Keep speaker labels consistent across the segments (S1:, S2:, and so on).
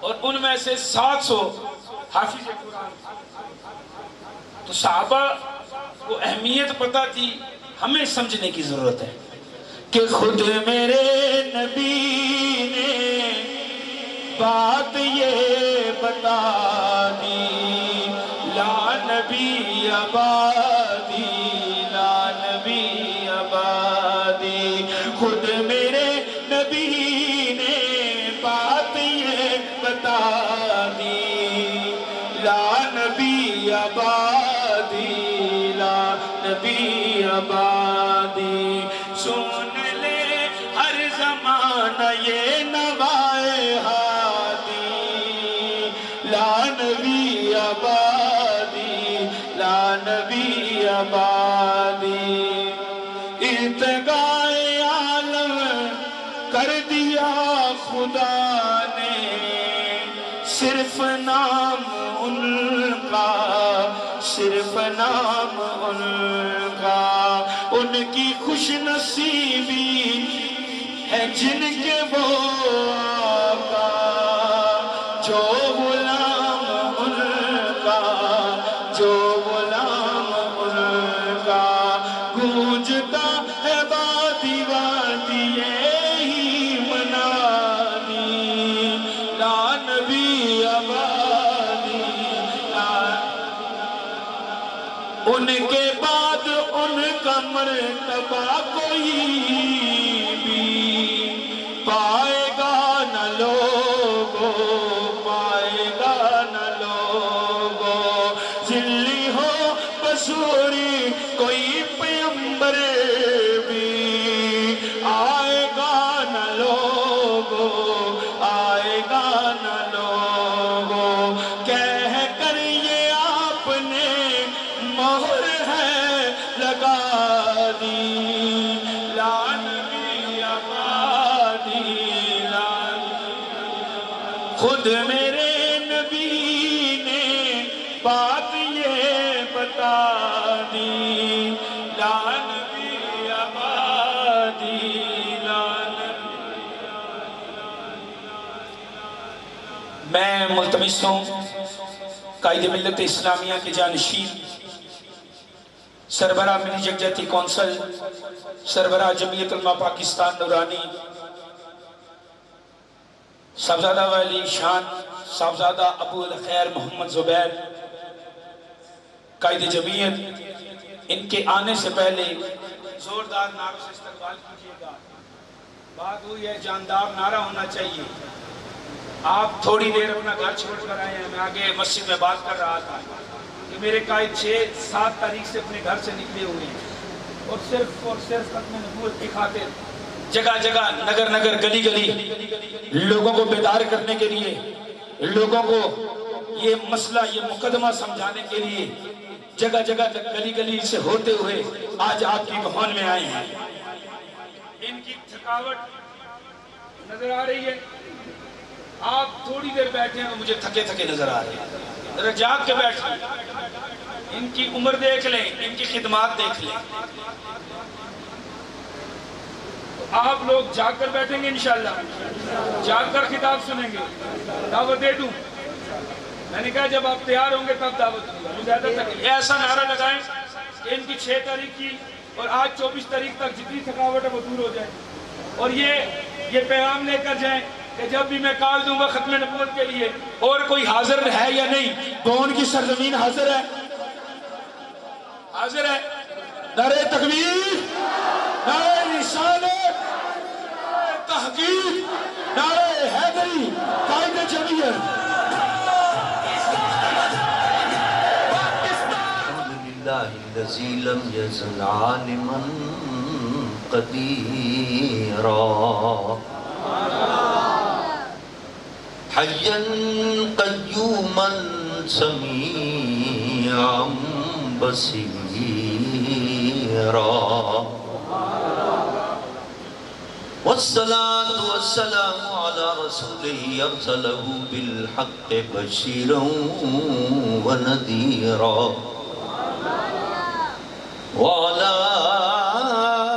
S1: اور ان میں سے 700 حافظ قرآن. تو صحابہ کو اہمیت پتہ تھی. ہمیں سمجھنے کی ضرورت ہے کہ خود میرے نبی نے بات یہ بتا دی، لا نبی آبادی، لا نبی آبادی. خود میرے نبی نے بات یہ بتا دی، لا نبی آبادی، لا نبی آبادی. سن لے ہر زمانہ یہ نوائے ہادی، لا نبی آبادی، لا نبی آبادی. ارتقائے عالم کر دیا خدا نے، صرف نام ان کا، صرف نام ان کا. ان کی خوش نصیبی ہے جن کے وہ آقا، جو غلام ان کا، جو غلام ان کا. گونجتا ہے وادی وادی یہی منادی، لا نبی آبادی، ان کے بعد ان کا مرتبہ کوئی بھی پائے گا نہ لوگو، پائے گا نہ لوگو. ذلی ہو بصوری کوئی پیغمبر بھی آئے گا نہ لوگو، آئے گا نہ لوگو. کہہ کر یہ آپ نے مہر ہے لگا دی، لا نبی آبادی، لا. خود میرے نبی نے بات یہ بتا دی، لا نبی آبادی، لا نبی. میں ملتمس ہوں قائد ملت اسلامیہ کے جانشین، سربراہ ملی یکجہتی کونسل، سربراہ جمعیت علماء پاکستان نورانی، صاحبزادہ والی شان صاحبزادہ ابو الخیر محمد زبیر قائد جمعیت، ان کے آنے سے پہلے زوردار نعروں سے استقبال کیجیے گا. بات ہوئی ہے جاندار نعرہ ہونا چاہیے. آپ تھوڑی دیر اپنا گھر چھوڑ کر آئے ہیں. میں آگے مسجد میں بات کر رہا تھا کہ میرے قائد 6-7 تاریخ سے اپنے گھر سے نکلے ہوئے ہیں اور صرف ختم نبوت کی خاطر جگہ جگہ، نگر نگر، گلی گلی لوگوں کو بیدار کرنے کے لیے، لوگوں کو یہ مسئلہ، یہ مقدمہ سمجھانے کے لیے جگہ جگہ گلی گلی سے ہوتے ہوئے آج آپ کی بہن میں آئے ہیں. ان کی تھکاوٹ نظر آ رہی ہے. آپ تھوڑی دیر بیٹھے ہیں تو مجھے تھکے تھکے نظر آ رہے ہیں. ذرا جاگ کے بیٹھیں. ان کی عمر دیکھ لیں، ان کی خدمات دیکھ لیں. آپ لوگ جاگ کر بیٹھیں گے انشاءاللہ، جاگ کر خطاب سنیں گے. دعوت دے دوں؟ میں نے کہا جب آپ تیار ہوں گے تب دعوت دوں گا. مجھے تک ایسا نعرہ لگائیں کہ ان کی 6 تاریخ کی اور آج 24 تاریخ تک جتنی تھکاوٹ ہے وہ دور ہو جائے، اور یہ پیغام لے کر جائیں کہ جب بھی میں کال دوں گا ختم نبوت کے لیے، اور کوئی حاضر ہے یا نہیں؟ کون کی سرزمین حاضر ہے؟ حاضر ہے. نعرہ تکبیر، نعرہ رسالت، نعرہ تحقیق، نعرہ حیدری، قائد جمعیت.
S2: الحمدللہ الذی لم یزل عالما قدیرا حیا قیوما سمیعا بصیرا والصلاة والسلام على رسوله أرسله بالحق بشيرا ونذيرا وعلى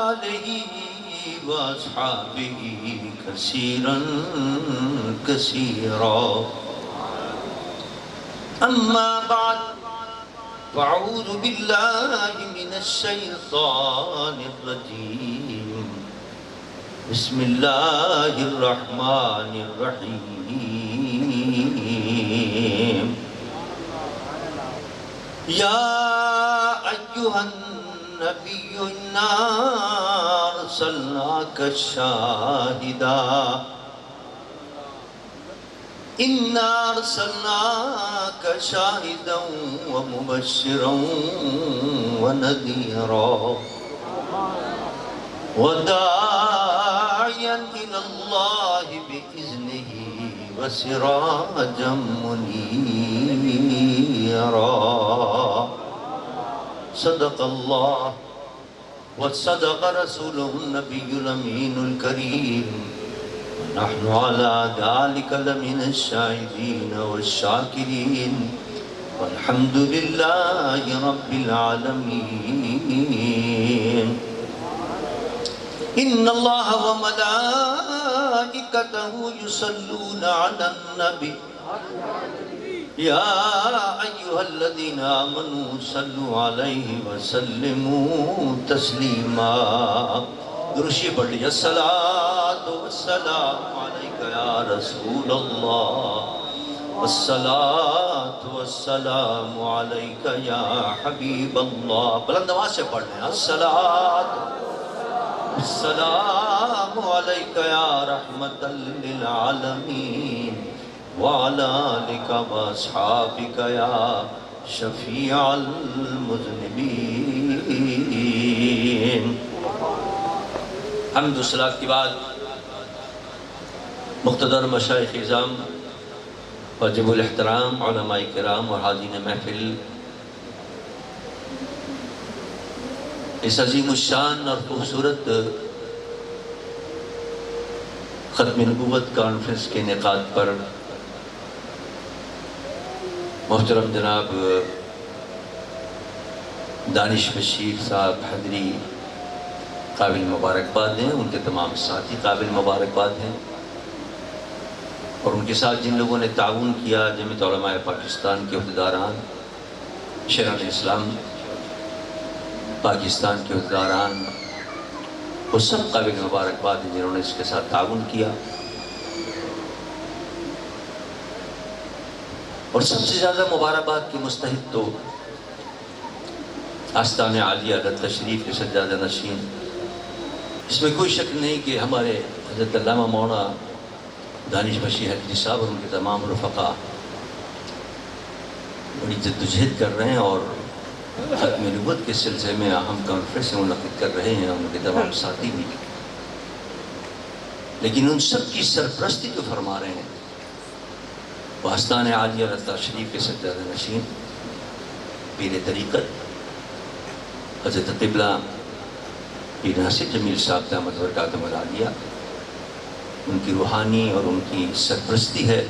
S2: آله وأصحابه كثيرا كثيرا. أما بعد فأعوذ بالله من الشيطان الرجيم. بسم الله الرحمن الرحيم. يا أيها النبي إنا أرسلناك شاهدا ومبشرا ونذيرا وداعيا إلى الله بإذنه وسراجا منيرا. صدق الله وصدق رسوله النبي الأمين الكريم. نحن على ذلك لمن الشاهدين والشاكرين والحمد لله رب العالمين. إن الله وملائكته يصلون على النبي يا أيها الذين آمنوا صلوا عليه وسلموا تسليما. درشی پڑھی. الصلاة والسلام عليك يا رسول الله والصلاة والسلام عليك يا حبيب الله. بلند آواز سے پڑھ لیں. الصلاة والسلام عليك يا رحمة للعالمين وعلى آلك وأصحابك يا شفيع المذنبين. حمد و صلاۃ کے بعد مقتدر مشائخ اعظام، واجب الاحترام علماء کرام اور حاضرین محفل، اس عظیم الشان اور خوبصورت ختم نبوت کانفرنس کے انعقاد پر محترم جناب دانش بشیر صاحب حضری قابل مبارکباد ہیں. ان کے تمام ساتھی قابل مبارکباد ہیں، اور ان کے ساتھ جن لوگوں نے تعاون کیا، جمعیت علماء پاکستان کے عہدیداران، شیخ الاسلام پاکستان کے عہدیداران، وہ سب قابل مبارکباد ہیں جنہوں نے اس کے ساتھ تعاون کیا. اور سب سے زیادہ مبارکباد کے مستحق تو آستان عالیہ تشریف کے سجادہ نشین. اس میں کوئی شک نہیں کہ ہمارے حضرت علامہ مولانا دانش بشیر حضری صاحب اور ان کے تمام رفقا بڑی جدوجہد کر رہے ہیں اور ختم نبوت کے سلسلے میں اہم کانفرنس منعقد کر رہے ہیں، ان کے تمام ساتھی بھی. لیکن ان سب کی سرپرستی جو فرما رہے ہیں وہ آستان عالیہ تشریف کے سجادہ نشین پیر طریقت حضرت قبلہ پیر ناصر جمیل صاحب دامت برکاتہم العالیہ، ان کی روحانی اور ان کی سرپرستی ہے،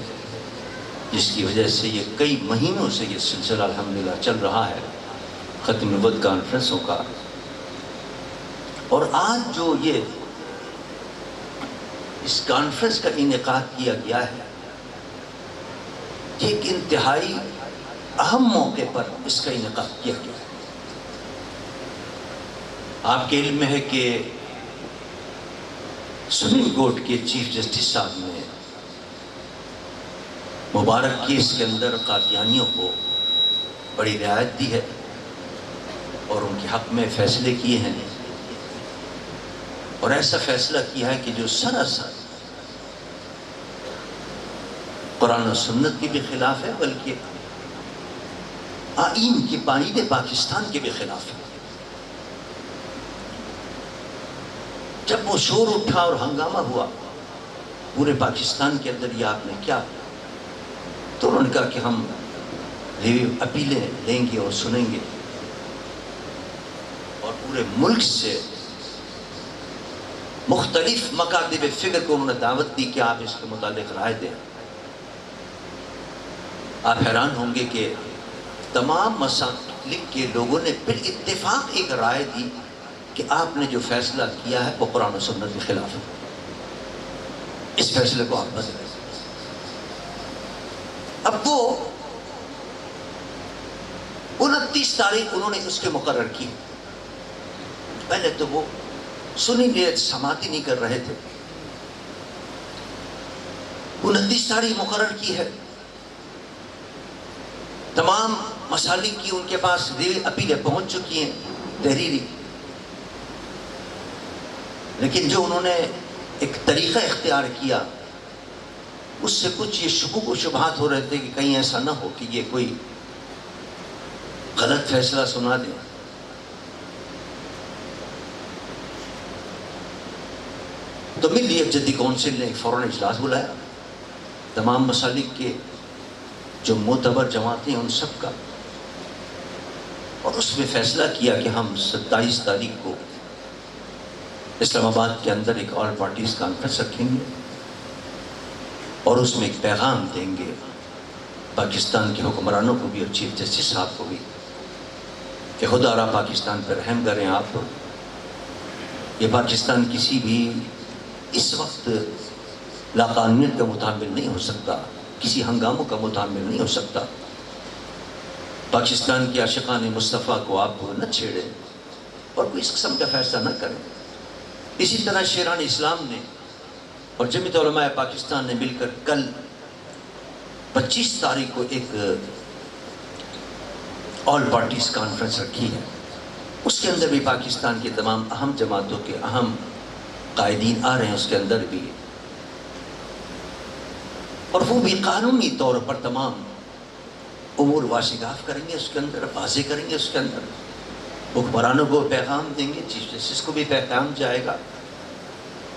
S2: جس کی وجہ سے یہ کئی مہینوں سے یہ سلسلہ الحمدللہ چل رہا ہے ختم نبوت کانفرنسوں کا. اور آج جو یہ اس کانفرنس کا انعقاد کیا گیا ہے، ایک انتہائی اہم موقع پر اس کا انعقاد کیا گیا ہے. آپ کے علم میں ہے کہ سپریم کورٹ کے چیف جسٹس صاحب نے مبارک کیس کے اندر قادیانیوں کو بڑی رعایت دی ہے اور ان کے حق میں فیصلے کیے ہیں، اور ایسا فیصلہ کیا ہے کہ جو سراسر قرآن و سنت کے بھی خلاف ہے، بلکہ آئین کی پائید پاکستان کے بھی خلاف ہے. جب وہ شور اٹھا اور ہنگامہ ہوا پورے پاکستان کے اندر، یہ آپ نے کیا، تو انہوں نے کہا کہ ہم اپیلیں لیں گے اور سنیں گے، اور پورے ملک سے مختلف مکاتب فکر کو انہوں نے دعوت دی کہ آپ اس کے متعلق رائے دیں. آپ حیران ہوں گے کہ تمام مسالک کے لوگوں نے بالاتفاق ایک رائے دی کہ آپ نے جو فیصلہ کیا ہے وہ قرآن و سنت کے خلاف ہے. اس فیصلے کو آپ بدلیں۔ اب وہ 29 تاریخ انہوں نے اس کے مقرر کی۔ پہلے تو وہ سنی نیت سماعت ہی نہیں کر رہے تھے۔ 29 تاریخ مقرر کی ہے، تمام مسالک کی ان کے پاس اپیلیں پہنچ چکی ہیں تحریری، لیکن جو انہوں نے ایک طریقہ اختیار کیا اس سے کچھ یہ شکوک و شبہات ہو رہے تھے کہ کہیں ایسا نہ ہو کہ یہ کوئی غلط فیصلہ سنا دیں۔ تو ملی یکجہتی کونسل نے ایک فوراً اجلاس بلایا، تمام مسالک کے جو معتبر جماعتیں ان سب کا، اور اس میں فیصلہ کیا کہ ہم 27 تاریخ کو اسلام آباد کے اندر ایک آل پارٹیز کانفرنس رکھیں گے اور اس میں ایک پیغام دیں گے پاکستان کے حکمرانوں کو بھی اور چیف جسٹس صاحب کو بھی کہ خدا را پاکستان پر رحم کریں آپ۔ یہ پاکستان کسی بھی اس وقت لاقانونیت کا متحمل نہیں ہو سکتا، کسی ہنگاموں کا متحمل نہیں ہو سکتا۔ پاکستان کے عاشقان مصطفیٰ کو آپ نہ چھیڑیں اور کوئی اس قسم کا فیصلہ نہ کریں۔ اسی طرح شیران اسلام نے اور جمعیت علماء پاکستان نے مل کر کل 25 تاریخ کو ایک آل پارٹیز کانفرنس رکھی ہے۔ اس کے اندر بھی پاکستان کے تمام اہم جماعتوں کے اہم قائدین آ رہے ہیں اس کے اندر بھی، اور وہ بھی قانونی طور پر تمام امور واشگاف کریں گے، اس کے اندر واضح کریں گے، اس کے اندر حکمرانوں کو پیغام دیں گے، چیف جسٹس کو بھی پیغام جائے گا۔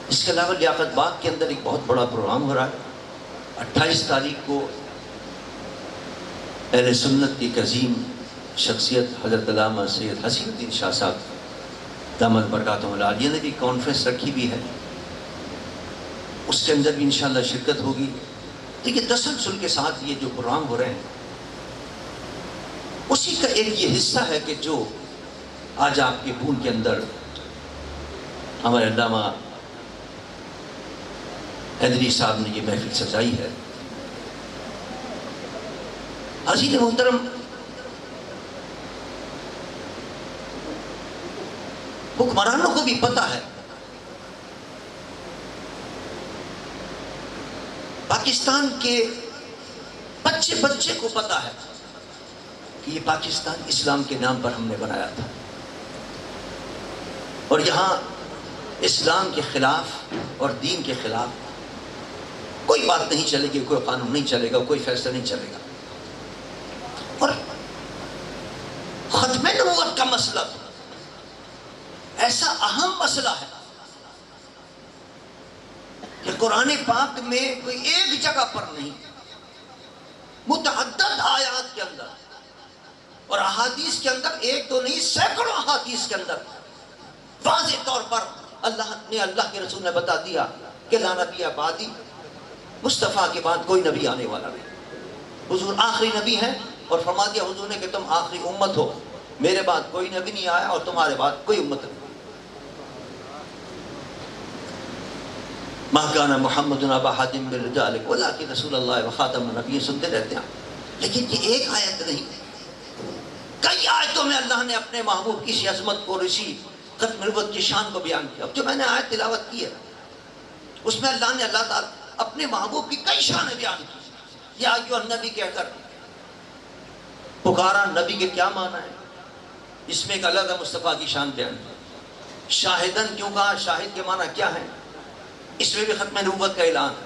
S2: اس کے علاوہ لیاقت باغ کے اندر ایک بہت بڑا پروگرام ہو رہا ہے۔ 28 تاریخ کو اہل سنت کی ایک عظیم شخصیت حضرت علامہ سید حسین الدین شاہ صاحب دامت برکاتہم العالیہ نے بھی کانفرنس رکھی بھی ہے، اس کے اندر بھی انشاءاللہ شرکت ہوگی۔ دیکھیے تسلسل کے ساتھ یہ جو پروگرام ہو رہے ہیں اسی کا ایک یہ حصہ ہے کہ جو آج آپ کے پون کے اندر ہمارے علامہ حیدری صاحب نے یہ محفل سجائی ہے۔ حضرت محترم، حکمرانوں کو بھی پتہ ہے، پاکستان کے بچے بچے کو پتہ ہے کہ یہ پاکستان اسلام کے نام پر ہم نے بنایا تھا، اور یہاں اسلام کے خلاف اور دین کے خلاف کوئی بات نہیں چلے گی، کوئی قانون نہیں چلے گا، کوئی فیصلہ نہیں چلے گا۔ اور ختم نبوت کا مسئلہ ایسا اہم مسئلہ ہے کہ قرآن پاک میں کوئی ایک جگہ پر نہیں، متعدد آیات کے اندر اور احادیث کے اندر، ایک دو نہیں سینکڑوں احادیث کے اندر واضح طور پر اللہ کے رسول نے بتا دیا کہ لا نبی بعدی، مصطفیٰ کے بعد کوئی نبی آنے والا نہیں، حضور آخری نبی ہیں، اور فرما دیا حضور نے کہ تم آخری امت ہو، میرے بعد کوئی نبی نہیں آیا اور تمہارے بعد کوئی امت نہیں۔ ما کان محمد ابا احد من رجالکم ولکن رسول اللہ وخاتم النبیین، سنتے رہتے ہیں، لیکن یہ ایک آیت نہیں، کئی آیتوں میں اللہ نے اپنے محبوب کی اسی عظمت کو، اسی ختم نبوت کی شان کو بیان کیا۔ جو میں نے آیت تلاوت کی ہے اس میں اللہ تعالیٰ اپنے محبوب کی کئی شانیں بیان کی۔ یا ایھا النبی کہہ کر پکارا، نبی کے کیا معنی ہے، اس میں ایک الگ مصطفیٰ کی شان بیان کی۔ شاہدن کیوں کہا، شاہد کے معنی کیا ہے، اس میں بھی ختم نبوت کا اعلان ہے۔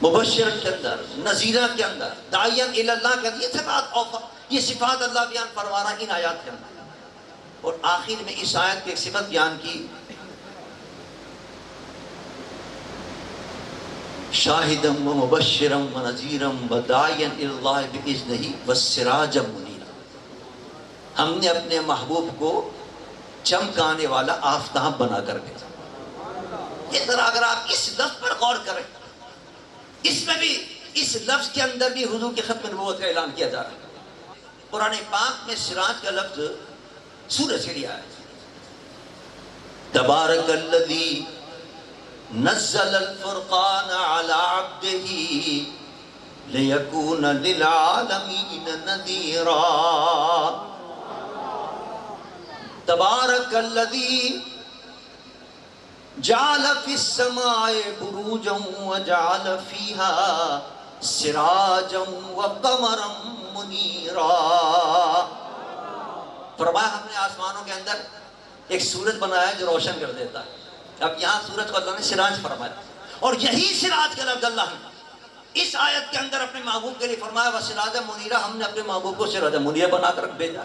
S2: مبشر کے اندر، نذیرہ کے اندر، داعیاً الی اللہ کے اندر، یہ صفات اللہ بیان فرما رہا ہے ان آیات کے اندر۔ اور آخر میں اس آیت کی ایک صفت بیان کی، شاہدم و مبشرم و نذیرم و داعیاً الی اللہ باذنہ وسراجا منیرا، ہم نے اپنے محبوب کو چمکانے والا آفتاب بنا کر بھیجا۔ یہ ذرا اگر آپ اس لفظ پر غور کریں، اس میں بھی، اس لفظ کے اندر بھی حضور کے ختم نبوت کا اعلان کیا جا رہا ہے۔ قرآن پاک میں سراج کا لفظ سورج سے لیا ہے، تبارک الذی نزل الفرقان على عبده ليكون للعالمين نذيرا تبارك الذي جعل في السماء بروجا وجعل فيها سراجا وقمرا منيرا. فرمایا ہم نے آسمانوں کے اندر ایک سورج بنایا ہے جو روشن کر دیتا ہے. اب یہاں سورج کو اللہ نے سراج فرمایا اور یہی سراج کا لفظ اللہ نے اس آیت کے اندر اپنے محبوب کے لیے فرمایا وسراجا منیرا. ہم نے اپنے محبوب کو سراجا منیرا بنا کر بھیجا.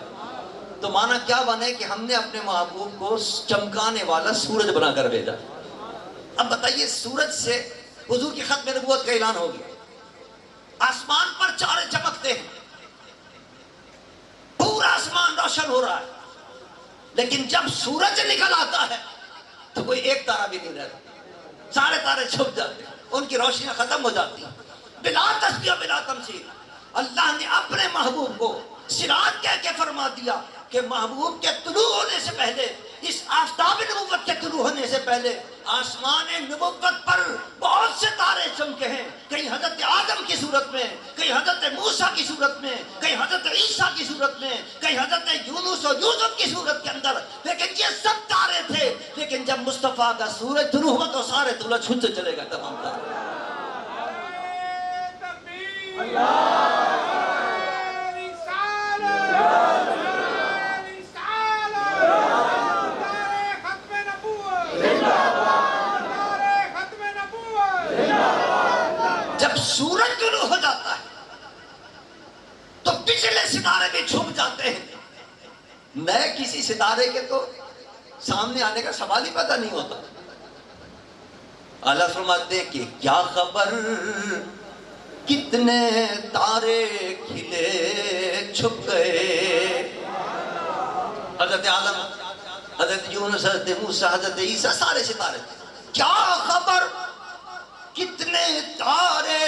S2: تو معنی کیا بنے کہ ہم نے اپنے محبوب کو چمکانے والا سورج بنا کر بھیجا. اب بتائیے سورج سے حضور کی ختم نبوت کا اعلان ہو گیا. آسمان پر چارے چمکتے ہیں, پورا آسمان روشن ہو رہا ہے, لیکن جب سورج نکل آتا ہے تو کوئی ایک تارا بھی نہیں رہتا, سارے تارے چھپ جاتے ہیں, ان کی روشنیاں ختم ہو جاتی ہیں. بلا تسبیح بلا تمثیل اللہ نے اپنے محبوب کو سراج کہہ کے فرما دیا کہ محبوب کے طلوع ہونے سے پہلے, اس آفتاب نبوت کے طلوع ہونے سے پہلے آسمان نبوت پر بہت سے تارے چمکے ہیں. کہیں حضرت آدم کی صورت میں, کہیں حضرت موسیٰ کی صورت میں, کہیں حضرت عیسیٰ کی صورت میں, کہیں حضرت یونس و یوسف کی صورت کے اندر, لیکن یہ سب تارے تھے. لیکن جب مصطفیٰ کا سورج طلوع ہوا تو سارے طلوع چھٹ چلے گئے تمام تارے. جب سورج طلوع ہو جاتا ہے تو پچھلے ستارے بھی چھپ جاتے ہیں. نئے کسی ستارے کے تو سامنے آنے کا سوال ہی پیدا نہیں ہوتا. اللہ فرماتے ہیں کہ کیا خبر کتنے تارے کھلے چھپ گئے. حضرت آدم, حضرت یونس, حضرت موسیٰ, حضرت عیسیٰ, سارے ستارے. کیا خبر کتنے تارے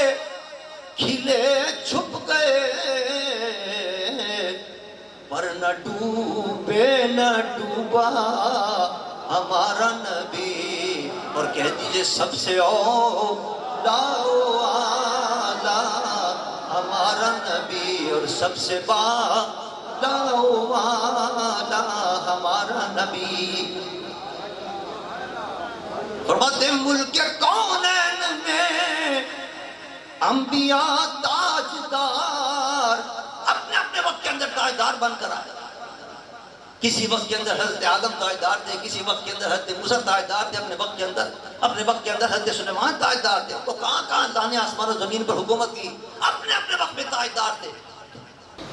S2: کھلے چھپ گئے, پر نہ ڈوبے نہ ڈوبا ہمارا نبی. اور کہہ دیجئے سب سے اعلیٰ ہمارا نبی, اور سب سے بالا ہمارا نبی. فرماتے ملک کونین میں انبیاء تاجدار اپنے اپنے وقت کے اندر تاجدار بن کر آئے. کسی وقت کے اندر حضرت آدم تاجدار تھے, کسی وقت کے اندر حضرت موسیٰ تاجدار تھے, اپنے وقت کے اندر حضرت سلیمان تاجدار تھے. تو کہاں اللہ نے آسمان و زمین پر حکومت کی, اپنے اپنے وقت میں تاجدار تھے.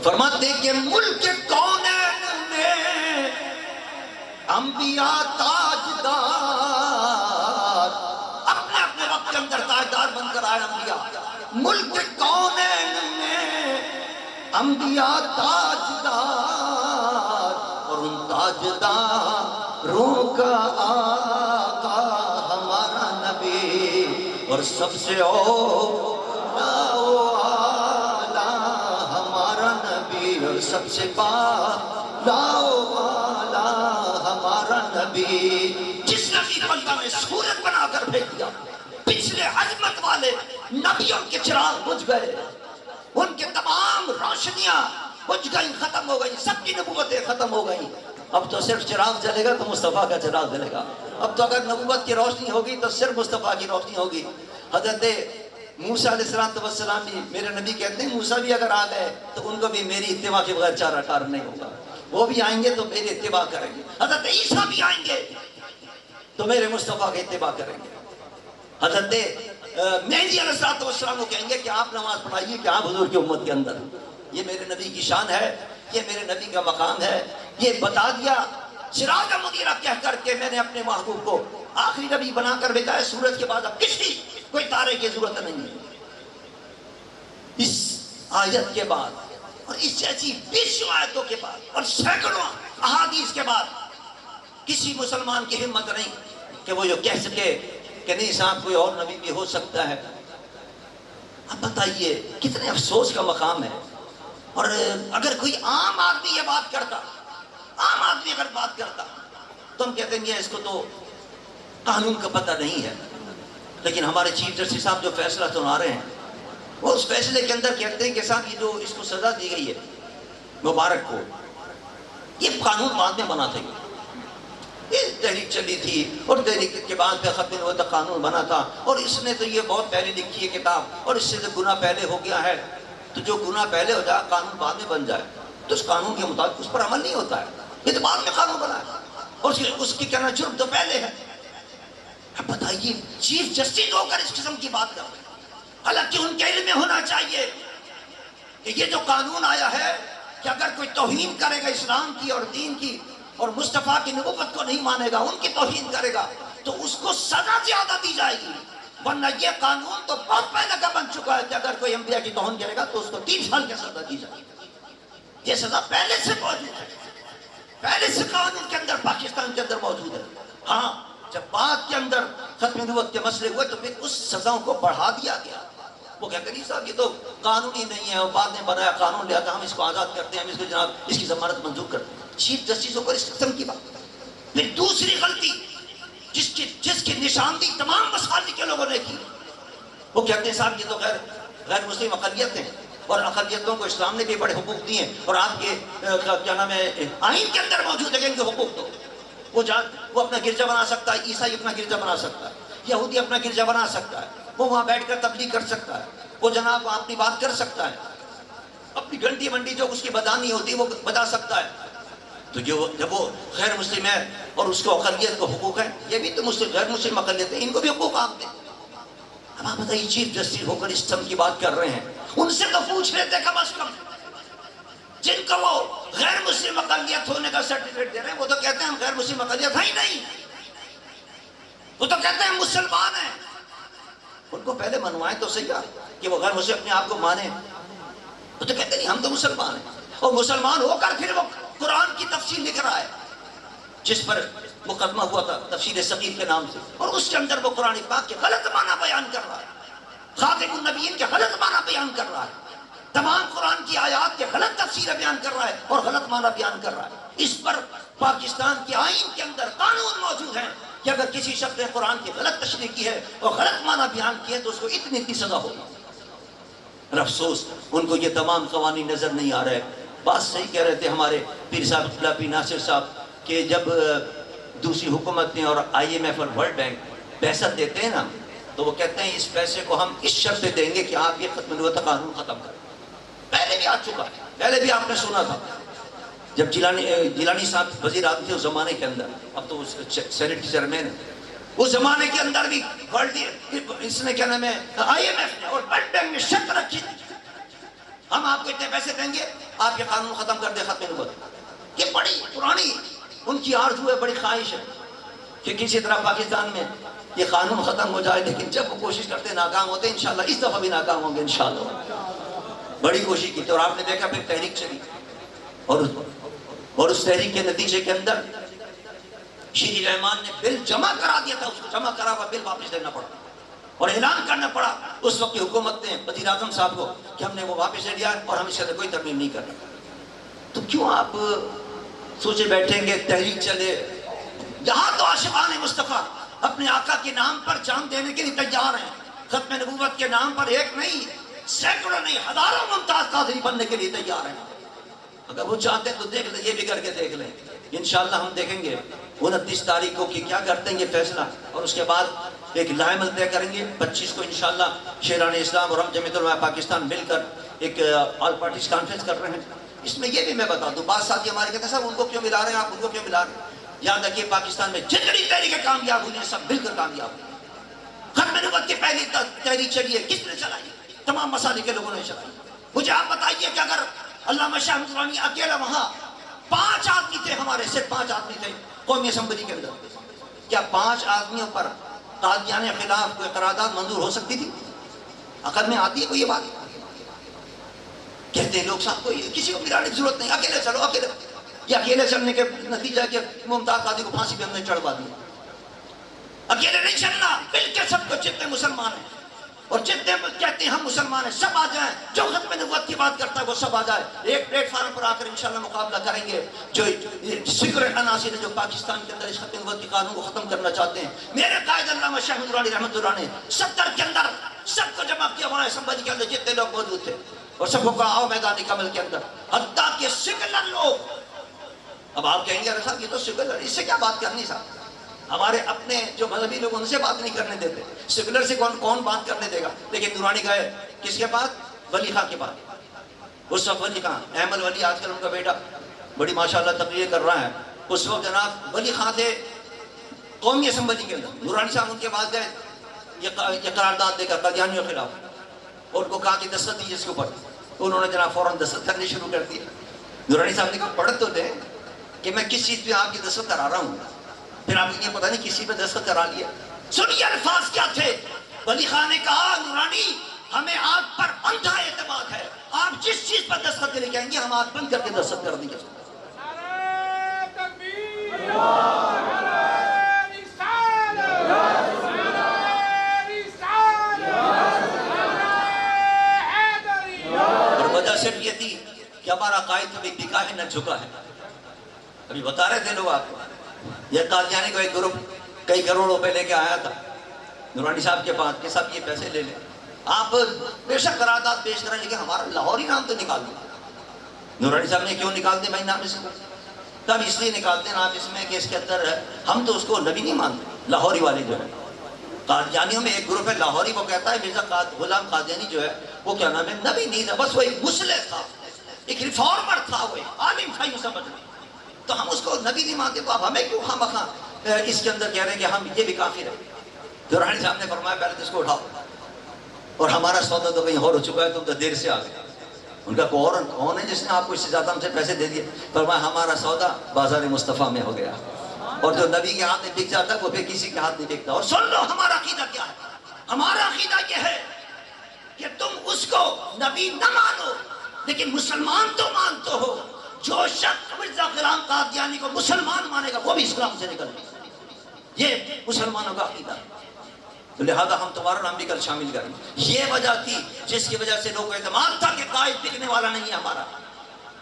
S2: فرماتے کہ ملک کونین میں انبیاء تاجدار اپنے اپنے وقت کے اندر تاجدار بن کر آئے انبیاء. ملک کونین میں انبیاء تاجدار, اور ان تاجداروں کا آقا ہمارا نبی, اور سب سے اعلیٰ ہمارا نبی, اور سب سے بالا ہمارا نبی. جس نبی کو اللہ نے سورج بنا کر بھیج دیا, پچھلے عظمت والے نبیوں کے چراغ بجھ گئے, ان کے تمام روشنیاں بجھ گئیں, ختم ہو گئیں, سب کی نبوتیں ختم ہو گئیں. اب تو صرف چراغ جلے گا تو مصطفیٰ کا چراغ جلے گا. اب تو اگر نبوت کی روشنی ہوگی تو صرف مصطفیٰ کی روشنی ہوگی. حضرت موسیٰ علیہ السلام بھی, میرے نبی کہتے ہیں موسیٰ بھی اگر آ گئے تو ان کو بھی میری اتباع کے بغیر چارہ کار نہیں ہوگا. وہ بھی آئیں گے تو میری اتباع کریں گے. حضرت عیسیٰ بھی آئیں گے تو میرے مصطفیٰ کی اتباع کریں گے. حضرت مہدی علیہ السلام کو کہیں گے کہ آپ نماز پڑھائیے کہ آپ حضور کی امت کے اندر. یہ میرے نبی کی شان ہے, یہ میرے نبی کا مقام ہے. یہ بتا دیا سراج منیرہ کہہ کر کے میں نے اپنے محبوب کو آخری نبی بنا کر بھیجا ہے. سورج کے بعد اب کسی کوئی تارے کی ضرورت نہیں ہے. اس آیت کے بعد اور اس جیسی 20 آیتوں کے بعد اور سینکڑوں احادیث کے بعد کسی مسلمان کی ہمت نہیں کہ وہ یہ کہہ سکے کہ نہیں صاحب کوئی اور نبی بھی ہو سکتا ہے. اب بتائیے کتنے افسوس کا مقام ہے. اور اگر کوئی عام آدمی یہ بات کرتا, عام آدمی اگر بات کرتا تو ہم کہتے ہیں اس کو تو قانون کا پتہ نہیں ہے, لیکن ہمارے چیف جسٹس صاحب جو فیصلہ سنا رہے ہیں وہ اس فیصلے کے اندر کہتے ہیں کہ صاحب یہ جو اس کو سزا دی گئی ہے مبارک کو، یہ قانون بعد میں بنا تھا، یہ تحریک چلی تھی اور تحریک کے بعد پہ ختم نبوت قانون بنا تھا، اور اس نے تو یہ بہت پہلے لکھی ہے کتاب، اور اس سے گناہ پہلے ہو گیا ہے، تو جو گناہ پہلے ہو جائے قانون بعد میں بن جائے تو اس قانون کے مطابق اس پر عمل نہیں ہوتا ہے، یہ تو بعد میں قانون بنا ہے، اور اس کی کہنا جرم تو پہلے ہے۔ اب بتائیے چیف جسٹس ہو کر اس قسم کی بات کر رہے ہیں، حالانکہ ان کے علم میں ہونا چاہیے کہ یہ جو قانون آیا ہے کہ اگر کوئی توہین کرے گا اسلام کی اور دین کی اور مصطفیٰ کی نبوت کو نہیں مانے گا، ان کی توہین کرے گا تو اس کو سزا زیادہ دی جائے گی، ورنہ یہ قانون تو بہت پہلے کا بن چکا ہے کہ اگر کوئی انبیاء کی توہین کرے گا تو اس کو 3 سال کی سزا دی جائے گی۔ یہ سزا پہلے سے موجود ہے، پہلے سے قانون کے اندر پاکستان کے اندر موجود ہے۔ ہاں جب بعد کے اندر ختم نبوت کے مسئلے ہوئے تو پھر اس سزاؤں کو بڑھا دیا گیا۔ وہ کہتے ہیں صاحب یہ تو قانون ہی نہیں ہے، اور بعد میں بنایا قانون لیا تھا، ہم اس کو آزاد کرتے ہیں، ہم اس کو جناب اس کی ضمانت منظور کرتے ہیں۔ چیف جسٹسوں پر اس قسم کی بات۔ پھر دوسری غلطی جس کی نشاندہی تمام مسالک کے لوگوں نے کی، وہ کہتے ہیں صاحب یہ تو غیر مسلم اقلیت ہیں، اور اقلیتوں کو اسلام نے بھی بڑے حقوق دیے ہیں، اور آپ کے کیا نام ہے آئین کے اندر موجود ہے کہ ان کے حقوق تو وہ اپنا گرجا بنا سکتا ہے، عیسائی اپنا گرجا بنا سکتا ہے، یہودی اپنا گرجا بنا سکتا ہے، وہ وہاں بیٹھ کر تبلیغ کر سکتا ہے، وہ جناب اپنی بات کر سکتا ہے، اپنی گھنٹی منڈی جو اس کی بدانی ہوتی ہے وہ بتا سکتا ہے۔ تو جب وہ غیر مسلم ہے اور اس کو اقلیت کو حقوق ہے، یہ بھی تو غیر مسلم اقلیت ہے، ان کو بھی حقوق آپ دیں۔ اب آپ بتائیے چیف جسٹس ہو کر اس قسم کی بات کر رہے ہیں، ان سے تو پوچھ لیتے کم از کم، جن کو وہ غیر مسلم اقلیت ہونے کا سرٹیفکیٹ دے رہے ہیں، وہ تو کہتے ہیں ہم غیر مسلم اقلیت ہیں ہی نہیں، وہ تو کہتے ہیں ہم مسلمان ہیں۔ ان کو پہلے منوائیں تو صحیح کہ وہ غیر مسلم اپنے آپ کو مانیں، وہ تو کہتے نہیں ہم تو مسلمان ہیں، اور مسلمان ہو کر پھر وہ قرآن کی تفسیر لکھ رہا ہے جس پر مقدمہ ہوا تھا تفسیر ثقیل کے نام سے، اور اس کے اندر وہ قرآن پاک کے غلط معنی بیان کر رہا ہے، خاتم النبیین کے غلط معنی بیان کر رہا ہے، تمام قرآن کی آیات کے غلط تفسیر بیان کر رہا ہے اور غلط معنی بیان کر رہا ہے۔ اس پر پاکستان کے آئین کے اندر قانون موجود ہے کہ اگر کسی شخص نے قرآن کی غلط تشریح کی ہے اور غلط معنی بیان کی ہے تو اس کو اتنی سزا ہوگی۔ افسوس ان کو یہ تمام قوانین نظر نہیں آ رہے۔ بات صحیح کہہ رہے تھے ہمارے پیر صاحب پیر ناصر صاحب کہ جب دوسری حکومتیں اور IMF اور ورلڈ بینک پیسہ دیتے ہیں نا تو وہ کہتے ہیں اس پیسے کو ہم اس شرط پہ دیں گے کہ آپ یہ ختم نبوت قانون ختم کریں۔ پہلے بھی آ چکا ہے، پہلے بھی آپ نے سنا تھا جب جیلانی صاحب وزیر اعظم تھے اس زمانے کے اندر، اب تو سینٹ کے چیئرمین، اس زمانے کے اندر بھی اس نے کیا نام ہے IMF نے اور ورلڈ بینک نے شرط رکھی ہم آپ کو اتنے پیسے دیں گے آپ یہ قانون ختم کر دیں ختم نبوت۔ یہ بڑی پرانی ان کی آرزو ہے، بڑی خواہش ہے کہ کسی طرح پاکستان میں یہ قانون ختم ہو جائے، لیکن جب وہ کوشش کرتے ناکام ہوتے انشاءاللہ اس دفعہ بھی ناکام ہوں گے انشاءاللہ۔ بڑی کوشش کی تھی اور آپ نے دیکھا پھر تحریک چلی اور اس تحریک کے نتیجے کے اندر شیری رحمان نے بل جمع کرا دیا تھا، اس کو جمع کرا ہوا بل واپس لینا پڑا اور اعلان کرنا پڑا اس وقت کی حکومت نے وزیر اعظم صاحب کو کہ ہم نے وہ واپس لے لیا اور ہم اس سے کوئی ترمیم نہیں کرنا۔ تو کیوں آپ سوچے بیٹھیں گے تحریک چلے؟ یہاں تو عاشقان مصطفیٰ اپنے آقا کے نام پر جان دینے کے لیے تیار ہیں، ختم نبوت کے نام پر ایک نہیں سینکڑوں نہیں ہزاروں ممتاز قادری بننے کے لیے تیار ہیں۔ اگر وہ چاہتے ہیں تو دیکھ لیں، یہ بھی کر کے دیکھ لیں۔ انشاءاللہ ہم دیکھیں گے 29 تاریخ کو کہ کیا کرتے ہیں یہ فیصلہ، اور اس کے بعد ایک لائحہ عمل طے کریں گے۔ 25 کو انشاءاللہ شیران اسلام اور ہم جمعیت علماء پاکستان مل کر ایک آل پارٹیز کانفرنس کر رہے ہیں۔ اس میں یہ بھی میں بتا دوں، بعض ساتھی ہمارے کہتے ہیں صاحب ان کو کیوں ملا رہے ہیں آپ، ان کو کیوں ملا رہے ہیں؟ یاد رکھیے پاکستان میں جتنی تحریکیں کامیاب ہوئی ہیں سب مل کر کامیاب ہوئی ہیں۔ ختم نبوت کی پہلی تحریک چلی ہے، کس نے چلائی؟ تمام مسالک کے لوگوں نے چلائی۔ مجھے آپ بتائیے کہ اگر علامہ شاہ حمدانی اکیلا وہاں 5 آدمی تھے، ہمارے صرف 5 آدمی تھے قومی اسمبلی کے اندر، کیا 5 آدمیوں پر قادیان خلاف کوئی قرارداد منظور ہو سکتی تھی؟ عقل میں آتی ہے کوئی یہ بات؟ کہتے ہیں لوگ صاحب کو کسی کو ملانے کی ضرورت نہیں، اکیلے چلو اکیلے۔ یہ اکیلے چلنے کے نتیجہ کہ ممتاز قادری کو پھانسی پہ ہم نے چڑھوا دیا۔ اکیلے نہیں چلنا، مل کے سب کو جتنے مسلمان ہیں
S3: اور جتنے کہتے ہیں ہم مسلمان ہیں سب آ جائیں، جو ختم نبوت کی بات کرتا ہے وہ سب آ جائے، ایک پلیٹ فارم پر آ کر انشاءاللہ مقابلہ کریں گے۔ جو سیکولر عناصر ہیں جو پاکستان کے اندر اس ختم نبوت کے قانون کو ختم کرنا چاہتے ہیں، میرے قائد علامہ شاہ نورانی رحمۃ اللہ نے 70 کے اندر سب کو جمع کیا، وہاں اسمبلی کے اندر جتنے لوگ موجود تھے، اور سب کو کہا آؤ میدان کامل کے اندر، حتیٰ کہ سیکولر لوگ، اب آپ کہیں گے ارے صاحب یہ تو سیکولر، اس سے کیا بات کرنی صاحب، ہمارے اپنے جو مذہبی لوگ ان سے بات نہیں کرنے دیتے، سیکولر سے کون بات کرنے دے گا؟ لیکن نورانی گئے کس کے پاس؟ ولی خان کے پاس۔ اس وقت ولی خان، احمد ولی آج کل ان کا بیٹا بڑی ماشاءاللہ تقریر کر رہا ہے، اس وقت جناب ولی خان تھے قومی اسمبلی کے اندر، نورانی صاحب ان کے پاس گئے یہ قرارداد دے کر قادیانیوں کے خلاف، اور ان کو کہا کہ دستخط دیجیے اس کے اوپر، تو انہوں نے جناب فوراً دستخط کرنے شروع کر دیا۔ نورانی صاحب نے کہا پڑھ تو دیں کہ میں کس چیز پہ آپ کی دستخط کرا رہا ہوں، پھر آپ یہ پتہ نہیں کسی پہ دستخط کرا لیا۔ سنیے الفاظ کیا تھے، ولی خان نے کہا نورانی ہمیں آپ پر اندھا اعتماد ہے، آپ جس چیز پر دستخط کے لیے کہیں گے ہم آنکھ بند کر کے دستخط کر دیں گے۔ اور وجہ صرف یہ تھی کہ ہمارا قائد کبھی بکا ہے نہ جھکا ہے۔ ابھی بتا رہے تھے لوگ آپ کو، یہ قادیانی کو ایک گروپ کئی کروڑ روپے لے کے آیا تھا نورانی صاحب کے پاس کہ صاحب یہ پیسے لے لیں، آپ بے شک قرارداد پیش کریں لیکن ہمارا لاہوری نام تو نکال دیں۔ نورانی صاحب نے کیوں نکال دیں بھائی نام اس کو؟ تب اس لیے نکالتے ہیں نام اس میں کہ اس کے اندر ہم تو اس کو نبی نہیں مانتے، لاہوری والے جو ہے قادیانیوں میں ایک گروپ ہے لاہوری، وہ کہتا ہے مرزا غلام قادیانی جو ہے وہ کیا نام ہے نبی نہیں تھا، بس وہ ایک مصلح تھا، ایک ریفارمر تھا، وہ عالم تھا، یوں سمجھ لیں، تو ہم اس کو نبی نہیں مانتے، تو اب ہمیں کیوں خواہ اس کے اندر کہہ رہے ہیں کہ ہم یہ بھی کافر ہے۔ نورانی صاحب نے فرمایا پہلے اس کو اٹھاؤ، اور ہمارا سودا تو کہیں اور ہو چکا ہے، تم تو دیر سے آ گئے۔ ان کا کون ہے جس نے آپ کو اس سے زیادہ ہم سے پیسے دے دیے؟ فرمایا ہمارا سودا بازار مصطفیٰ میں ہو گیا، اور جو نبی کے ہاتھ میں بک جاتا ہے وہ پھر کسی کے ہاتھ نہیں بکتا۔ اور سن لو ہمارا عقیدہ کیا ہے، ہمارا عقیدہ یہ ہے کہ تم اس کو نبی نہ مانو لیکن مسلمان تو مانتے ہو، جو شخص مرزا غلام قادیانی کو مسلمان مانے گا وہ بھی اسلام سے نکل جائے گا، یہ مسلمانوں کا عقیدہ ہے، تو لہذا ہم تمہارا نام بھی کل شامل کریں۔ یہ وجہ تھی جس کی وجہ سے لوگوں کو اعتماد تھا کہ قائد بکنے والا نہیں ہے، ہمارا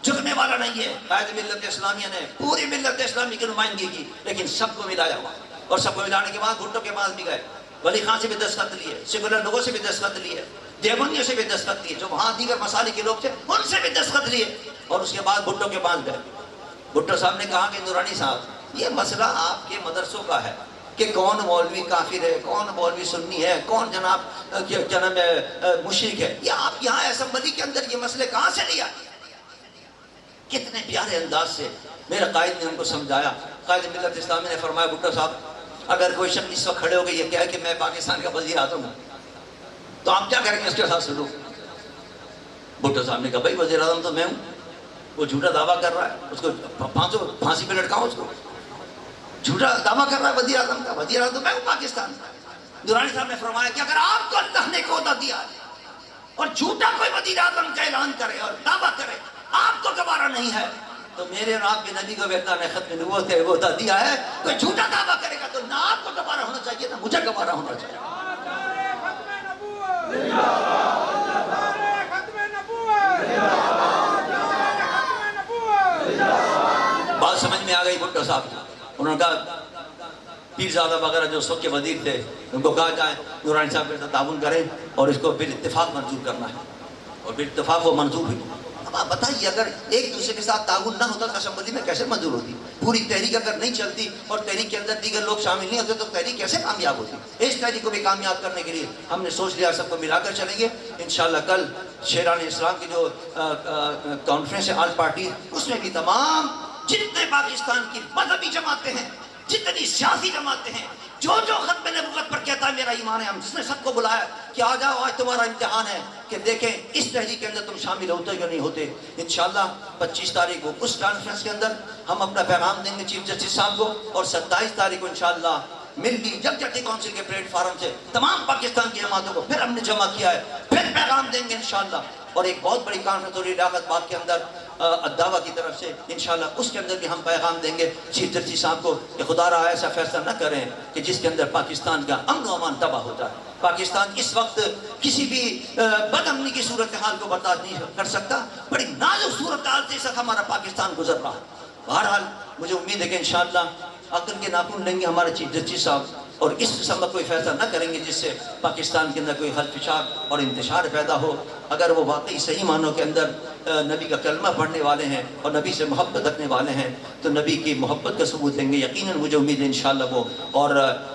S3: جھکنے والا نہیں ہے۔ قائد ملت اسلامیہ نے پوری ملت اسلامی کی نمائندگی کی، لیکن سب کو ملایا ہوا، اور سب کو ملانے کے بعد بھٹو کے پاس بھی گئے، ولی خان سے بھی دستخط لیے، سیکولر لوگوں سے بھی دستخط لیے، دیوبندیوں سے بھی دستخط لیے، جو وہاں دیگر مسالے کے لوگ تھے ان سے بھی دستخط لیے، اور اس کے بعد بھٹو کے پاس گئے۔ بھٹو صاحب نے کہا کہ نورانی صاحب یہ مسئلہ آپ کے مدرسوں کا ہے کہ کون مولوی کافر ہے، کون مولوی سنی ہے، کون جناب کیا نام ہے مشرک ہے، یہ آپ یہاں اسمبلی کے اندر یہ مسئلے کہاں سے لیا؟ کتنے پیارے انداز سے میرے قائد نے ان کو سمجھایا۔ قائد ملت اسلامی نے فرمایا بھٹو صاحب اگر کوئی شخص اس وقت کھڑے ہو گئے یہ کہے کہ میں پاکستان کا وزیر اعظم ہوں تو آپ کیا کریں گے اس کے ساتھ سلوک؟ بھٹو صاحب نے کہا بھائی وزیر اعظم تو میں ہوں، وہ جھوٹا دعویٰ کر رہا ہے، اس کو پھانسی پہ لٹکاؤ، اس کو جھوٹا دعویٰ کر رہا ہے وزیر اعظم کا، وزیر اعظم تو میں ہوں پاکستان کا۔ نورانی صاحب نے فرمایا کہ اگر آپ کو اللہ نے عہدہ دیا ہے اور جھوٹا کوئی وزیر اعظم کا اعلان کرے اور دعویٰ کرے آپ کو گوارا نہیں ہے تو میرے اور آپ کے نبی کو ویتان ختم نبوت ہے عہدہ دیا ہے، کوئی جھوٹا دعویٰ کرے گا تو نہ آپ کو گوارا ہونا چاہیے نہ مجھے گوارا ہونا چاہیے۔ بات سمجھ میں آ گئی بھٹو صاحب کی؟ انہوں نے کہا پیرزادہ وغیرہ جو اس وقت کے وزیر تھے ان کو کہا جائے نورانی صاحب کے ساتھ تعاون کریں اور اس کو بال اتفاق منظور کرنا ہے، اور بال اتفاق وہ منظور ہوئی۔ اب آپ بتائیے اگر ایک دوسرے کے ساتھ تعاون نہ ہوتا تو اسمبلی میں کیسے منظور ہوتی؟ پوری تحریک اگر نہیں چلتی اور تحریک کے اندر دیگر لوگ شامل نہیں ہوتے تو تحریک کیسے کامیاب ہوتی؟ اس تحریک کو بھی کامیاب کرنے کے لیے ہم نے سوچ لیا سب کو ملا کر چلیں گے انشاءاللہ۔ کل شیران اسلام کی جو کانفرنس ہے آل پارٹی، اس میں بھی تمام جتنے پاکستان کی مذہبی جماعتیں ہیں، جتنی سیاسی جماعتیں ہیں، جو ختم نبوت پر کہتا ہے میرا ایمان ہے، ہم جس نے سب کو بلایا کہ آ جاؤ آج تمہارا امتحان ہے کہ دیکھیں اس تحریک کے اندر تم شامل ہوتے یا نہیں ہوتے۔ انشاءاللہ 25 تاریخ کو اس کانفرنس کے اندر ہم اپنا پیغام دیں گے چیف جسٹس صاحب کو، اور 27 تاریخ کو انشاءاللہ ملی یکجہتی کونسل کے پلیٹ فارم سے تمام پاکستان کی جماعتوں کو پھر ہم نے جمع کیا ہے، پھر پیغام دیں گے انشاءاللہ اور ایک بہت بڑی کانفرنس ہو رہی ہے لیاقت باغ کے اندر الدعوہ کی طرف سے، انشاءاللہ اس کے اندر بھی ہم پیغام دیں گے چیف جسٹس صاحب کو کہ خدا رہا ایسا فیصلہ نہ کریں کہ جس کے اندر پاکستان کا امن و امان تباہ ہو جائے۔ پاکستان اس وقت کسی بھی بد امنی کی صورتحال کو برداشت نہیں کر سکتا، بڑی نازک صورتحال سے اس وقت ہمارا پاکستان گزر رہا ہے۔ بہرحال مجھے امید ہے کہ انشاءاللہ عقل کے ناخن لیں گے ہمارے چیف جسٹس صاحب، اور اس قسم کا کوئی فیصلہ نہ کریں گے جس سے پاکستان کے اندر کوئی خلفشار اور انتشار پیدا ہو۔ اگر وہ واقعی صحیح معنوں کے اندر نبی کا کلمہ پڑھنے والے ہیں اور نبی سے محبت رکھنے والے ہیں تو نبی کی محبت کا ثبوت دیں گے، یقیناً مجھے امید ہے انشاءاللہ وہ، اور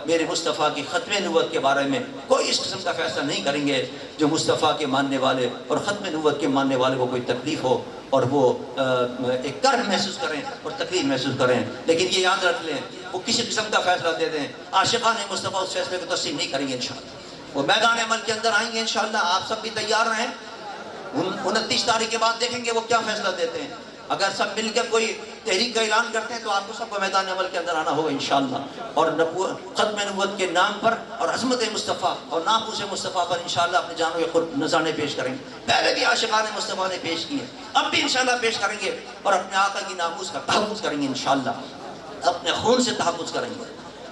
S3: میرے مصطفیٰ کی ختم نبوت کے بارے میں کوئی اس قسم کا فیصلہ نہیں کریں گے جو مصطفیٰ کے ماننے والے اور ختم نبوت کے ماننے والے کو کوئی تکلیف ہو اور وہ ایک کرہ محسوس کریں اور تکلیف محسوس کریں۔ لیکن یہ یاد رکھ لیں وہ کسی قسم کا فیصلہ دے دیں، عاشقان مصطفیٰ اس فیصلے کو تسلیم نہیں کریں گے انشاءاللہ۔ وہ میدان عمل کے اندر آئیں گے انشاءاللہ، آپ سب بھی تیار رہیں۔ 29 تاریخ کے بعد دیکھیں گے وہ کیا فیصلہ دیتے ہیں۔ اگر سب مل کر کوئی تحریک کا اعلان کرتے ہیں تو آپ کو سب کو میدان عمل کے اندر آنا ہوگا انشاءاللہ، اور ختم نبوت کے نام پر اور عظمت مصطفیٰ اور ناموس مصطفیٰ پر انشاءاللہ اپنے جانوں کے خود نذرانے پیش کریں گے۔ پہلے بھی عاشقان مصطفیٰ نے پیش کیے، اب بھی انشاءاللہ پیش کریں گے، اور اپنے آقا کی ناموس کا تحفظ کریں گے انشاءاللہ، اپنے خون سے تحفظ کریں گے،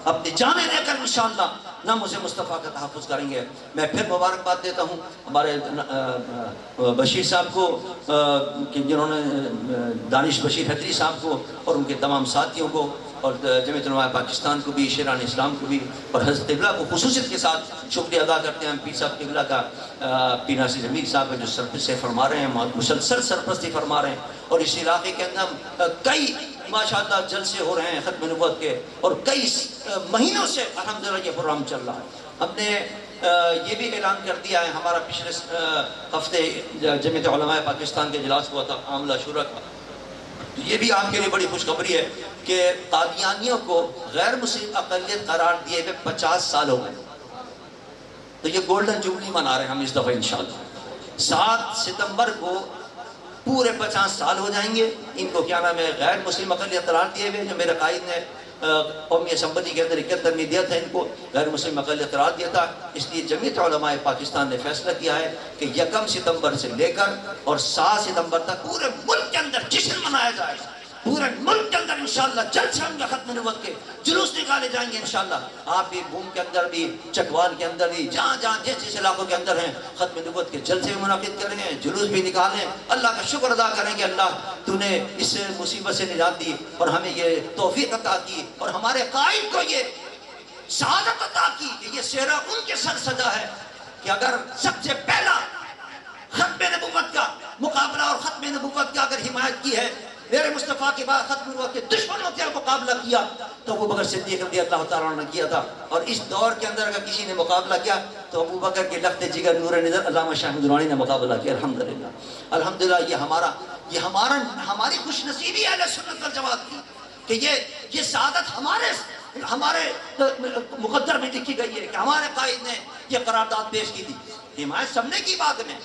S3: اپنی جانیں لے کر انشاءاللہ ناموس مصطفیٰ کا تحفظ کریں گے۔ میں پھر مبارکباد دیتا ہوں ہمارے بشیر صاحب کو، کہ جنہوں نے دانش بشیر حیدری صاحب کو اور ان کے تمام ساتھیوں کو، اور جمعیت علماء پاکستان کو بھی، شیران اسلام کو بھی، اور حضرت قبلہ کو خصوصیت کے ساتھ شکریہ ادا کرتے ہیں۔ ہم پیر صاحب قبلہ کا، پیر ناصر امیر صاحب کا جو سرپرستی فرما رہے ہیں، مسلسل سرپرستی فرما رہے ہیں، اور اس علاقے کے اندر کئی ماشاءاللہ جلسے ہو رہے ہیں ختم نبوت کے، اور کئی مہینوں سے الحمدللہ یہ پروگرام چل رہا ہے۔ ہم نے یہ بھی اعلان کر دیا ہے، ہمارا پچھلے ہفتے جمعیت علماء پاکستان کے اجلاس ہوا تھا عاملہ شورا کا، یہ بھی آپ کے لیے بڑی خوشخبری ہے کہ قادیانیوں کو غیر مسلم اقلیت قرار دیے ہوئے 50 سال ہو گئے، تو یہ گولڈن جوبلی منا رہے ہیں ہم اس دفعہ انشاءاللہ۔ 7 ستمبر کو پورے 50 سال ہو جائیں گے ان کو کیا نام ہے غیر مسلم اقلیت قرار دیے ہوئے، جو میرے قائد نے قومی اسمبلی کے اندر 71 میں دیا تھا، ان کو غیر مسلم اقلیت قرار دیا تھا۔ اس لیے جمعیت علماء پاکستان نے فیصلہ کیا ہے کہ 1 ستمبر سے لے کر اور 7 ستمبر تک پورے ملک کے اندر جشن منایا جائے گا، پورے ملک کے اندر انشاءاللہ جلسے ہوں گے، ختم نبوت کے جلوس نکالے جائیں گے انشاءاللہ۔ آپ بھی بھوم کے اندر بھی، چکوال کے اندر بھی، جہاں جہاں جس جس علاقوں کے اندر ہیں ختم نبوت کے جلسے منعقد کریں، جلوس بھی نکالیں، اللہ کا شکر ادا کریں کہ اللہ تو نے اس مصیبت سے نجات دی اور ہمیں یہ توفیق عطا کی، اور ہمارے قائد کو یہ سعادت عطا کی کہ یہ سہرا ان کے سر سجا ہے کہ اگر سب سے پہلا ختم نبوت کا مقابلہ اور ختم نبوت کا اگر حمایت کی ہے میرے مصطفیٰ کے بعد ختم نبوت کے دشمنوں کے مقابلہ کیا تو ابو بکر صدیق رضی اللہ تعالیٰ نے کیا تھا، اور اس دور کے اندر اگر کسی نے مقابلہ کیا تو ابو بکر کے لخت جگر نور نظر علامہ شاہ درانی نے مقابلہ کیا۔ الحمدللہ الحمدللہ، یہ ہماری خوش نصیبی ہے اہل سنت والجماعت کی کہ یہ سعادت ہمارے مقدر میں لکھی گئی ہے کہ ہمارے قائد نے یہ قرارداد پیش کی تھی۔ حمایت سب نے کی، بعد میں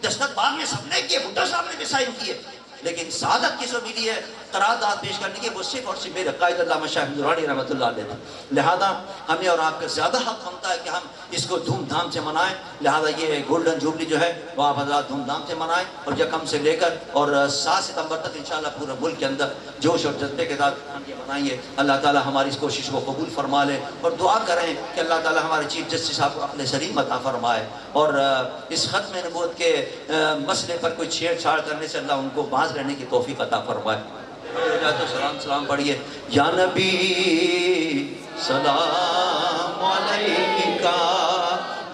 S3: دستخط بعد میں سب نے کیے، بھٹو صاحب نے بھی سائن کیے، لیکن سعادت کس کو ملی ہے قرارداد پیش کرنے کی؟ وہ صرف اور صرف میرے قائد علامہ شاہ درانی رحمۃ اللہ علیہ۔ لہذا ہمیں اور آپ کا زیادہ حق بنتا ہے کہ ہم اس کو دھوم دھام سے منائیں۔ لہذا یہ گولڈن جوبلی جو ہے وہ آپ حضرات دھوم دھام سے منائیں، اور 1 سے لے کر اور 7 ستمبر تک انشاءاللہ پورے ملک کے اندر جوش اور جذبے کے ساتھ ہم یہ منائیں گے۔ اللہ تعالیٰ ہماری اس کوشش کو قبول فرما لے، اور دعا کریں کہ اللہ تعالیٰ ہمارے چیف جسٹس صاحب کو عقل سلیم عطا فرمائے، اور اس ختم نبوت کے مسئلے پر کوئی چھیڑ چھاڑ کرنے سے اللہ ان کو باز رہنے کی توفیق عطا فرمائے۔ سلام پڑھیے۔ یا نبی سلام علیکہ،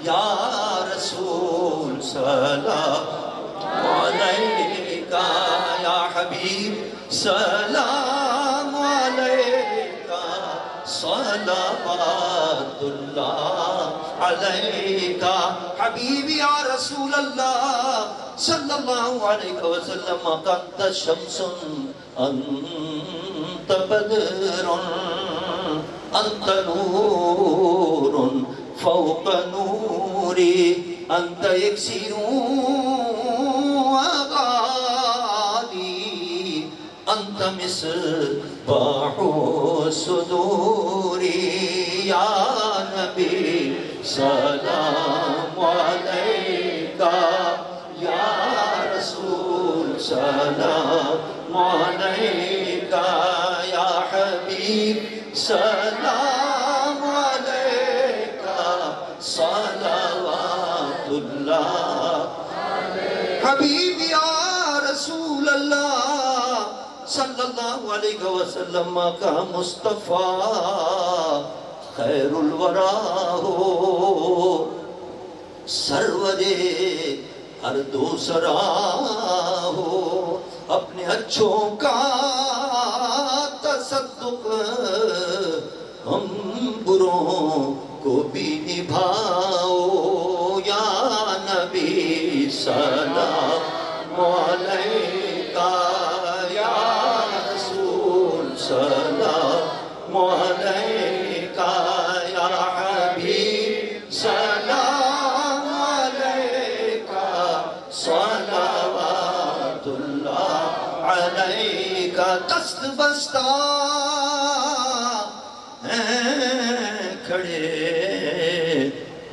S3: یا رسول سلام علیکہ، یا حبیب سلام علیکہ، صلوات اللہ علیکہ، حبیب یا رسول اللہ صلی اللہ علیہ وسلم، انت شمس انت بدر انت نور فوق نوری انت اکسیر وغالی انت مصباح الصدور، یا نبی سلام علیکہ، یا سلام علیکہ یا حبیب سلام علیکہ صلوات اللہ حبیب یا رسول اللہ صلی اللہ علیہ وسلم کا مصطفیٰ خیر الورا ہو سرور ہر دوسرا ہو اپنے اچھوں کا تصدق ہم بروں کو بھی نبھاؤ یا نبی سلام علیکہ یا رسول سلام علیکہ یا حبیب سلام علیکہ صلوات اللہ علیکہ دست بستہ کھڑے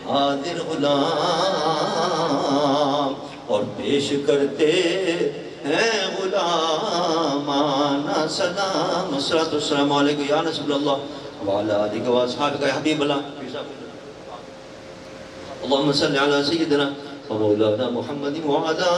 S3: حاضر غلام اور پیش کرتے ہیں غلامانہ سلام الصلاۃ والسلام علیکم یا رسول اللہ وعلی آلہ و اصحابہ یا حبیب اللہ اللہم صلی علی سیدنا ومولانا محمد وعلى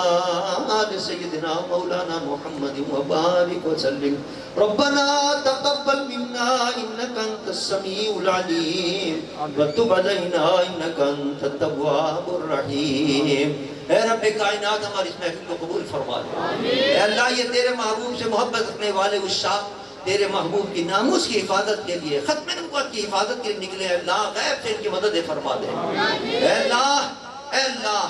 S3: آل سيدنا مولانا محمد وبارك وسلم ربنا تقبل منا إنك أنت السميع العليم وتب علينا إنك أنت التواب الرحيم اے رب کائنات ہماری اس محفل کو قبول فرما دے اے اللہ یہ تیرے محبوب سے محبت رکھنے والے عشاق تیرے محبوب کی ناموس کی حفاظت کے لیے ختم نبوت کی حفاظت کے لیے نکلے اللہ غیب سے ان کی مدد فرما دے اے اللہ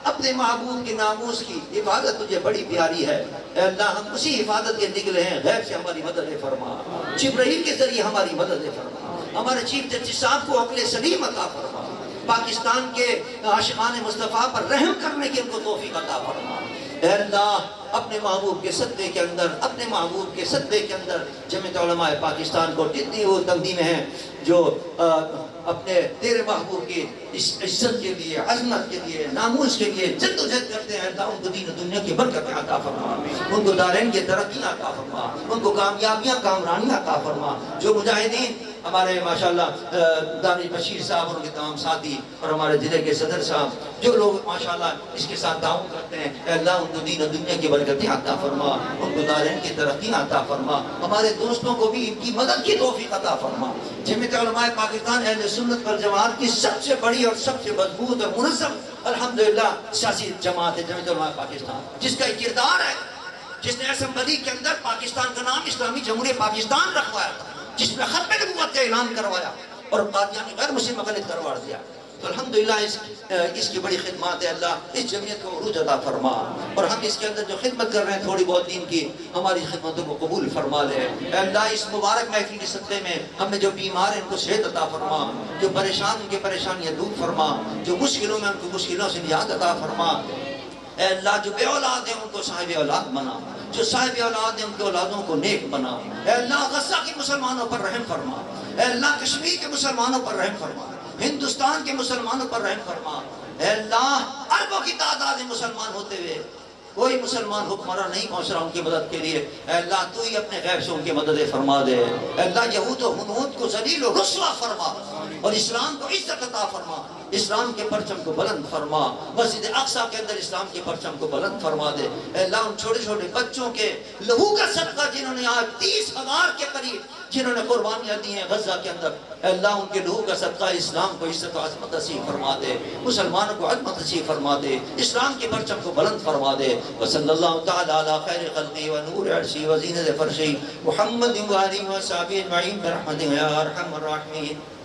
S3: اپنے محبوب کی ناموس کی حفاظت تجھے بڑی پیاری ہے اے اللہ ہم اسی حفاظت کے نکلے ہیں غیب سے ہماری مدد فرما جبرائیل کے ذریعے ہماری مدد فرما ہمارے چیف جسٹس صاحب کو عقل سلیم عطا فرما پاکستان کے عاشقان مصطفیٰ پر رحم کرنے کی ان کو توفیق عطا فرما اے اللہ اپنے محبوب کے صدقے کے اندر اپنے محبوب کے صدقے کے اندر جمعیت علماء پاکستان کو جتنی وہ تنظیمیں ہیں جو اپنے تیرے محبوب کی اس عزت کے لیے عظمت کے لیے ناموس کے لیے جدوجہد کرتے ہیں اللہ ان کو دین و دنیا کی برکت عطا فرما ان کو دارین کی ترقی عطا فرما ان کو کامیابیاں کامرانیاں عطا فرما جو مجاہدین ہمارے ماشاءاللہ دانش بشیر صاحب اور ان کے تمام ساتھی اور ہمارے ضلع کے صدر صاحب جو لوگ ماشاءاللہ اس کے ساتھ تعاون کرتے ہیں اے اللہ ان کو دین و دنیا کی برکتیں عطا فرما ان کو دارین کی ترقی عطا فرما ہمارے دوستوں کو بھی ان کی مدد کی توفیق عطا فرما جمعیت علماء پاکستان اہل سنت والجماعت کی سب سے بڑی اور سب سے مضبوط اور منظم الحمدللہ سیاسی جماعت ہے جمعیت علماء پاکستان جس کا ایک کردار ہے جس نے اسمبلی کے اندر پاکستان کا نام اسلامی جمہوریہ پاکستان رکھوایا تھا جس میں ختم نبوت کا اعلان کروایا اور قادیانی غیر مسلم مقلد کروا دیا تو الحمدللہ اس کی بڑی خدمات ہے اللہ اس جمعیت کو عروج عطا فرما اور ہم اس کے اندر جو خدمت کر رہے ہیں تھوڑی بہت دین کی ہماری خدمتوں کو قبول فرما لے اے اللہ اس مبارک محفل کے صدقے میں ہم نے جو بیمار ہیں ان کو صحت عطا فرما جو پریشان ان کی پریشانیاں دور فرما جو مشکلوں میں ان کو مشکلوں سے نجات عطا فرما اے اللہ جو بے اولاد ہیں ان کو صاحب اولاد بنا جو صاحب اولاد ہیں ان کے اولادوں کو نیک بنا اے اللہ غزہ کے مسلمانوں پر رحم فرما اے اللہ کشمیر کے مسلمانوں پر رحم فرما ہندوستان کے مسلمانوں پر رحم فرما اے اللہ اربوں کی تعداد مسلمان ہوتے ہوئے کوئی مسلمان حکمراں نہیں پہنچ رہا ان کی مدد کے لیے اے اللہ تو ہی اپنے غیب سے ان کی مدد فرما دے اے اللہ یہود و ہنود کو ذلیل و رسوا فرما اور اسلام کو عزت عطا فرما اسلام کے پرچم کو بلند فرما مسجد اقصی کے اندر اسلام کے پرچم کو بلند فرما دے اے اللہ ان چھوٹے چھوٹے بچوں کے لہو کا صدقہ جنہوں نے آج 30,000 کے قریب جنہوں نے قربانیاں دی ہیں غزہ کے اندر اے اللہ ان کے لہو کا صدقہ اسلام کو عزت و عظمت نصیب فرما دے مسلمانوں کو عظمت نصیب فرما دے اسلام کے پرچم کو بلند فرما دے وصلی اللہ تعالی علی خیر خلقی و نور عرشی و زینت فرشی محمد و آلہ و صحابہ اجمعین برحمتہ یا ارحم الراحمین